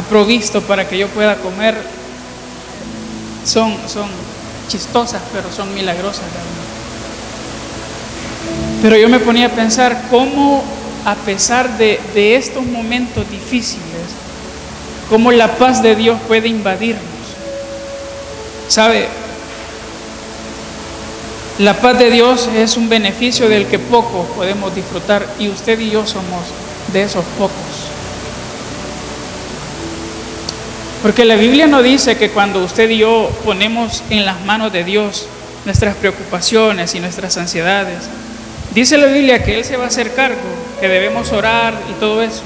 provisto para que yo pueda comer, son chistosas, pero son milagrosas realmente. Pero yo me ponía a pensar cómo, a pesar de estos momentos difíciles, cómo la paz de Dios puede invadirnos. ¿Sabe? La paz de Dios es un beneficio del que pocos podemos disfrutar, y usted y yo somos de esos pocos. Porque la Biblia no dice que cuando usted y yo ponemos en las manos de Dios nuestras preocupaciones y nuestras ansiedades, dice la Biblia que Él se va a hacer cargo, que debemos orar y todo eso,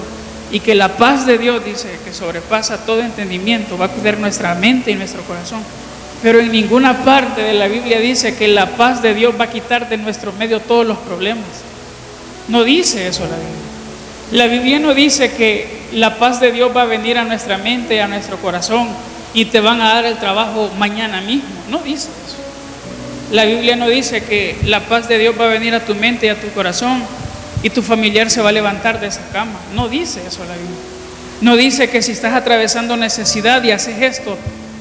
y que la paz de Dios, dice, que sobrepasa todo entendimiento, va a cuidar nuestra mente y nuestro corazón. Pero en ninguna parte de la Biblia dice que la paz de Dios va a quitar de nuestro medio todos los problemas. No dice eso la Biblia. La Biblia no dice que la paz de Dios va a venir a nuestra mente, a nuestro corazón, y te van a dar el trabajo mañana mismo. No dice eso. La Biblia no dice que la paz de Dios va a venir a tu mente y a tu corazón y tu familiar se va a levantar de esa cama. No dice eso la Biblia. No dice que si estás atravesando necesidad y haces esto,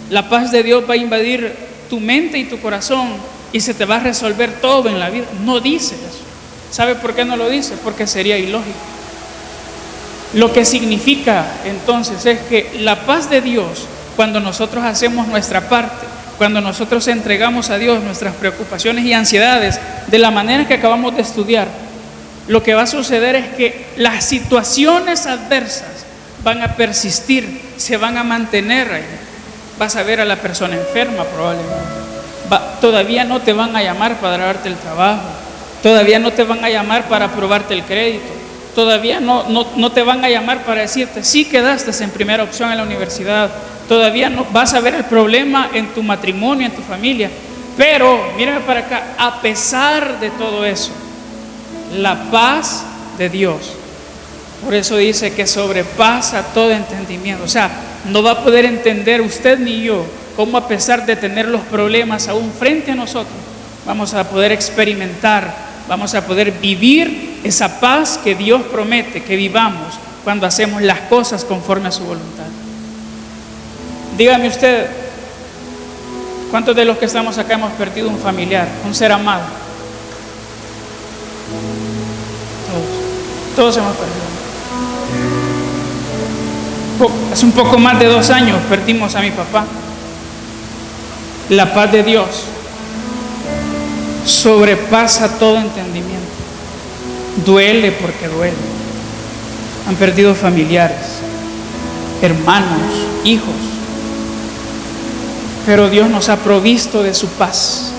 la paz de Dios va a invadir tu mente y tu corazón y se te va a resolver todo en la vida. No dice eso. ¿Sabe por qué no lo dice? Porque sería ilógico. Lo que significa entonces es que la paz de Dios, cuando nosotros hacemos nuestra parte, cuando nosotros entregamos a Dios nuestras preocupaciones y ansiedades de la manera que acabamos de estudiar, lo que va a suceder es que las situaciones adversas van a persistir, se van a mantener ahí. Vas a ver a la persona enferma probablemente. Todavía no te van a llamar para darte el trabajo. Todavía no te van a llamar para aprobarte el crédito. Todavía no te van a llamar para decirte sí quedaste en primera opción en la universidad. Todavía no vas a ver el problema en tu matrimonio, en tu familia. Pero, mírame para acá, a pesar de todo eso, la paz de Dios, por eso dice que sobrepasa todo entendimiento. O sea, no va a poder entender usted ni yo cómo, a pesar de tener los problemas aún frente a nosotros, vamos a poder experimentar, vamos a poder vivir esa paz que Dios promete que vivamos cuando hacemos las cosas conforme a su voluntad. Dígame usted, ¿cuántos de los que estamos acá hemos perdido un familiar, un ser amado? Todos hemos perdido. Hace un poco más de 2 años perdimos a mi papá. La paz de Dios sobrepasa todo entendimiento. Duele porque duele. Han perdido familiares, hermanos, hijos. Pero Dios nos ha provisto de su paz.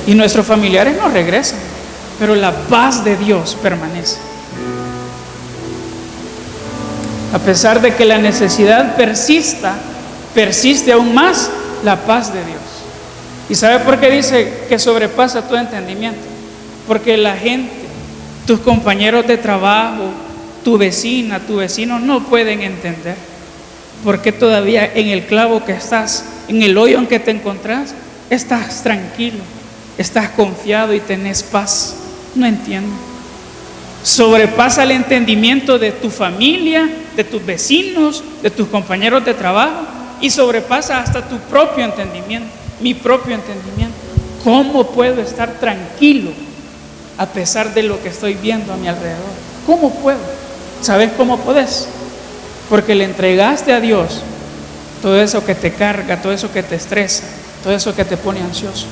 Y nuestros familiares no regresan, pero la paz de Dios permanece. A pesar de que la necesidad persiste aún más la paz de Dios. ¿Y sabe por qué dice que sobrepasa todo entendimiento? Porque la gente, tus compañeros de trabajo, tu vecina, tu vecino no pueden entender por qué todavía en el clavo que estás, en el hoyo en que te encontrás, estás tranquilo, estás confiado y tenés paz. No entiendo. Sobrepasa el entendimiento de tu familia, de tus vecinos, de tus compañeros de trabajo, y sobrepasa hasta tu propio entendimiento, mi propio entendimiento. ¿Cómo puedo estar tranquilo a pesar de lo que estoy viendo a mi alrededor? ¿Cómo puedo? ¿Sabes cómo podés? Porque le entregaste a Dios todo eso que te carga, todo eso que te estresa, todo eso que te pone ansioso.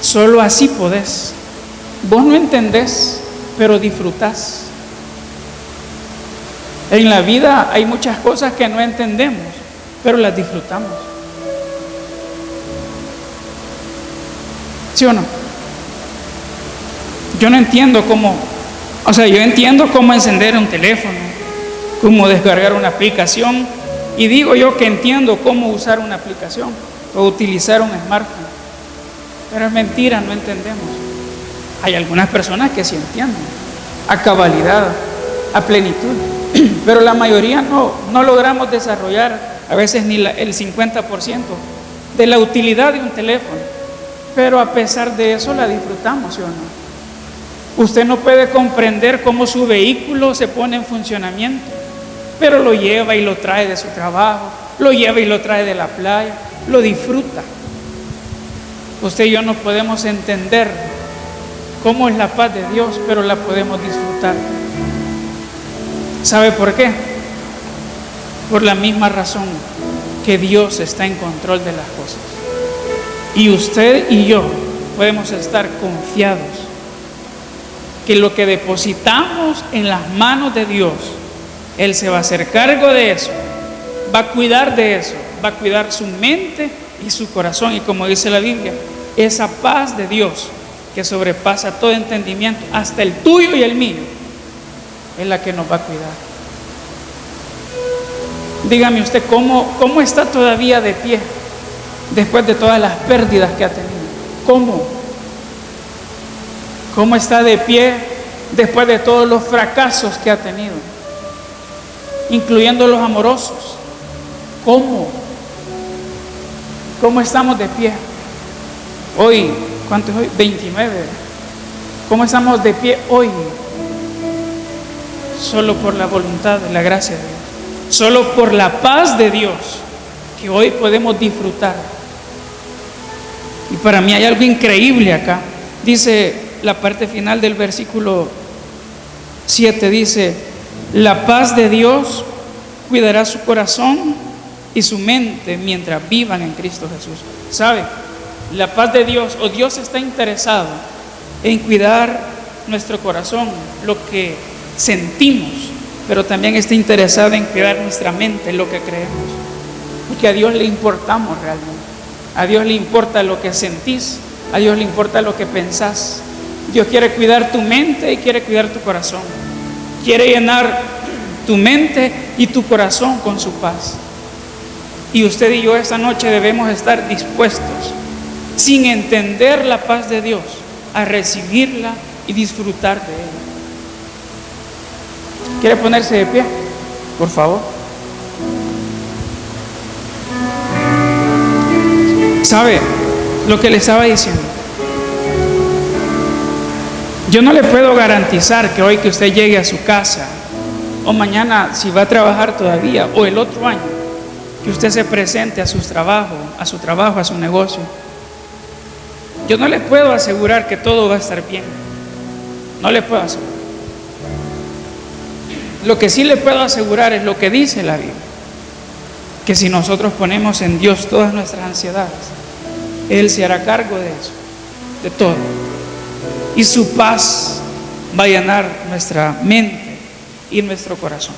Solo así podés. Vos no entendés, pero disfrutás. En la vida hay muchas cosas que no entendemos, pero las disfrutamos. ¿Sí o no? Yo no entiendo cómo, yo entiendo cómo encender un teléfono, cómo descargar una aplicación, y digo yo que entiendo cómo usar una aplicación o utilizar un smartphone, pero es mentira, no entendemos. Hay algunas personas que sí entienden a cabalidad, a plenitud, pero la mayoría no logramos desarrollar a veces ni el 50% de la utilidad de un teléfono, pero a pesar de eso la disfrutamos, ¿sí o no? Usted no puede comprender cómo su vehículo se pone en funcionamiento, pero lo lleva y lo trae de su trabajo, lo lleva y lo trae de la playa, lo disfruta. Usted y yo no podemos entender cómo es la paz de Dios, pero la podemos disfrutar. ¿Sabe por qué? Por la misma razón que Dios está en control de las cosas. Y usted y yo podemos estar confiados que lo que depositamos en las manos de Dios, Él se va a hacer cargo de eso, va a cuidar de eso, va a cuidar su mente y su corazón. Y como dice la Biblia, esa paz de Dios que sobrepasa todo entendimiento, hasta el tuyo y el mío, es la que nos va a cuidar. Dígame usted, ¿cómo está todavía de pie después de todas las pérdidas que ha tenido? ¿Cómo está de pie después de todos los fracasos que ha tenido, incluyendo los amorosos? ¿Cómo estamos de pie? Hoy, ¿cuánto es hoy? 29. ¿Cómo estamos de pie hoy? Solo por la voluntad y la gracia de Dios. Solo por la paz de Dios que hoy podemos disfrutar. Y para mí hay algo increíble acá. Dice la parte final del versículo 7, dice: la paz de Dios cuidará su corazón y su mente mientras vivan en Cristo Jesús. ¿Sabe? La paz de Dios, o Dios está interesado en cuidar nuestro corazón, lo que sentimos, pero también está interesado en cuidar nuestra mente, lo que creemos, porque a Dios le importamos realmente. A Dios le importa lo que sentís, a Dios le importa lo que pensás. Dios quiere cuidar tu mente y quiere cuidar tu corazón. Quiere llenar tu mente y tu corazón con su paz. Y usted y yo esta noche debemos estar dispuestos, sin entender la paz de Dios, a recibirla y disfrutar de ella. ¿Quiere ponerse de pie? Por favor. ¿Sabe lo que le estaba diciendo? Yo no le puedo garantizar que hoy que usted llegue a su casa, o mañana si va a trabajar todavía, o el otro año, que usted se presente a su trabajo, a su negocio. Yo no le puedo asegurar que todo va a estar bien, No le puedo asegurar. Lo que sí le puedo asegurar es lo que dice la Biblia, que si nosotros ponemos en Dios todas nuestras ansiedades, Él se hará cargo de eso, de todo, y su paz va a llenar nuestra mente y nuestro corazón.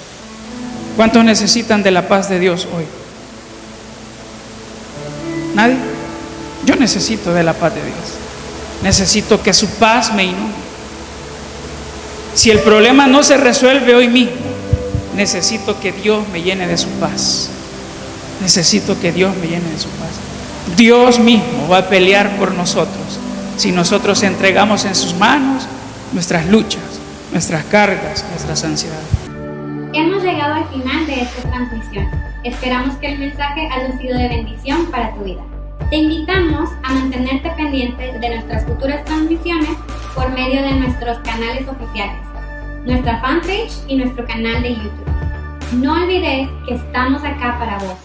¿Cuántos necesitan de la paz de Dios hoy? ¿Nadie? Yo necesito de la paz de Dios. Necesito que su paz me inunde. Si el problema no se resuelve hoy mismo, necesito que Dios me llene de su paz. Necesito que Dios me llene de su paz. Dios mismo va a pelear por nosotros si nosotros entregamos en sus manos nuestras luchas, nuestras cargas, nuestras ansiedades. Hemos llegado al final de esta transmisión. Esperamos que el mensaje haya sido de bendición para tu vida. Te invitamos a mantenerte pendiente de nuestras futuras transmisiones por medio de nuestros canales oficiales, nuestra fanpage y nuestro canal de YouTube. No olvides que estamos acá para vos.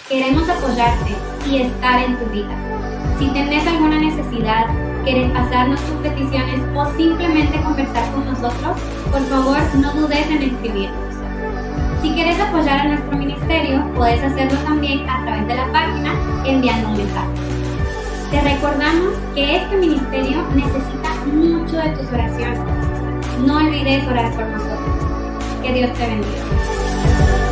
Queremos apoyarte y estar en tu vida. Si tenés alguna necesidad, querés pasarnos tus peticiones o simplemente conversar con nosotros, por favor no dudes en escribirnos. Si quieres apoyar a nuestro ministerio, puedes hacerlo también a través de la página enviando un mensaje. Te recordamos que este ministerio necesita mucho de tus oraciones. No olvides orar por nosotros. Que Dios te bendiga.